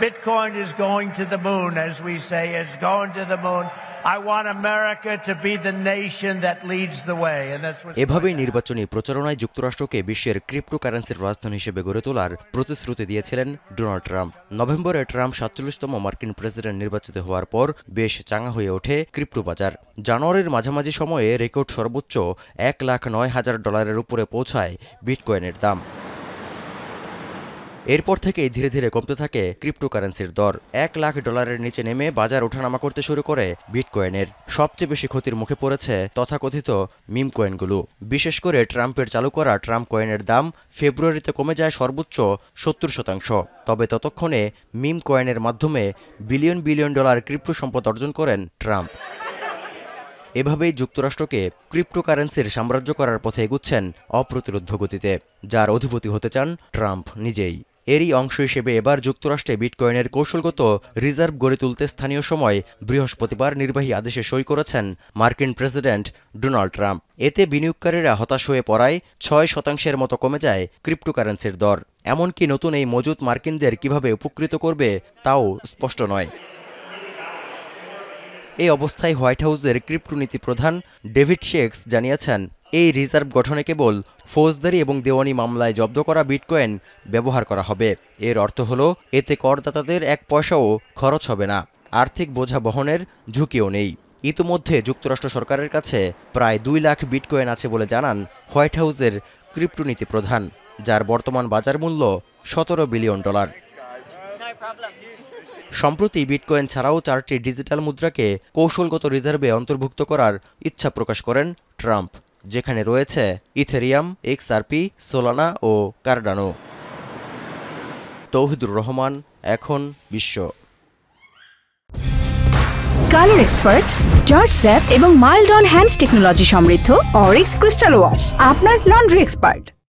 Bitcoin is going to the moon, as we say. It's going to the moon. I want America to be the nation that leads the way, and that's what's এভাবেই নির্বাচনী প্রচারণায় যুক্তরাষ্ট্রকে বিশ্বের ক্রিপ্টোকারেন্সির রাজধানী হিসেবে গড়ে তোলার প্রতিশ্রুতি দিয়েছিলেন ডোনাল্ড ট্রাম্প। নভেম্বরে ট্রাম্প ৪৭তম মার্কিন প্রেসিডেন্ট নির্বাচিত হওয়ার পর বেশ চাঙা হয়ে ওঠে ক্রিপ্টো বাজার। জানুয়ারির মাঝামাঝি সময়ে রেকর্ড সর্বোচ্চ $1,09,000 উপরে পৌঁছায় বিটকয়েনের দাম। এরপর থেকেই ধীরে ধীরে কমতে থাকে ক্রিপ্টোকারেন্সির দর। $1,00,000 নিচে নেমে বাজার ওঠানামা করতে শুরু করে বিটকয়েনের। সবচেয়ে বেশি ক্ষতির মুখে পড়েছে তথাকথিত মিম কয়েনগুলো। বিশেষ করে ট্রাম্পের চালু করা ট্রাম্প কয়েনের দাম ফেব্রুয়ারিতে কমে যায় সর্বোচ্চ 70%। তবে ততক্ষণে মিম কয়েনের মাধ্যমে বিলিয়ন বিলিয়ন ডলার ক্রিপ্টো সম্পদ অর্জন করেন ট্রাম্প। এভাবেই যুক্তরাষ্ট্রকে ক্রিপ্টোকারেন্সির সাম্রাজ্য করার পথে এগুচ্ছেন অপ্রতিরোধ্য গতিতে, যার অধিপতি হতে চান ট্রাম্প নিজেই। এরই অংশ হিসেবে এবার যুক্তরাষ্ট্রে বিটকয়েনের কৌশলগত রিজার্ভ গড়ে তুলতে স্থানীয় সময় বৃহস্পতিবার নির্বাহী আদেশে সই করেছেন মার্কিন প্রেসিডেন্ট ডোনাল্ড ট্রাম্প। এতে বিনিয়োগকারীরা হতাশ হয়ে পড়ায় 6% মতো কমে যায় ক্রিপ্টোকারেন্সির দর। এমনকি নতুন এই মজুত মার্কিনদের কিভাবে উপকৃত করবে তাও স্পষ্ট নয়। এই অবস্থায় হোয়াইট হাউসের ক্রিপ্টো নীতি প্রধান ডেভিড শেক্স জানিয়েছেন, এই রিজার্ভ গঠনে কেবল ফৌজদারি এবং দেওয়ানি মামলায় জব্দ করা বিটকয়েন ব্যবহার করা হবে। এর অর্থ হল এতে করদাতাদের 1 পয়সাও খরচ হবে না, আর্থিক বোঝা বহনের ঝুঁকিও নেই। ইতিমধ্যে যুক্তরাষ্ট্র সরকারের কাছে প্রায় 2 লাখ বিটকয়েন আছে বলে জানান হোয়াইট হাউসের ক্রিপ্টো নীতি প্রধান, যার বর্তমান বাজার মূল্য $17 বিলিয়ন। সম্প্রতি বিটকয়েন ছাড়াও 4টি ডিজিটাল মুদ্রাকে কৌশলগত রিজার্ভে অন্তর্ভুক্ত করার ইচ্ছা প্রকাশ করেন ট্রাম্প, যেখানে রয়েছে ইথেরিয়াম, XRP, সোলানা ও কার্ডানো। তৌহিদুর রহমান, এখন বিশ্ব। কালার এক্সপার্ট, জর্জ স্যাপ এবং মাইল্ড অন হ্যান্ডস টেকনোলজি সমৃদ্ধ অরিক্স ক্রিস্টাল ওয়াশ আপনার লন্ড্রি এক্সপার্ট।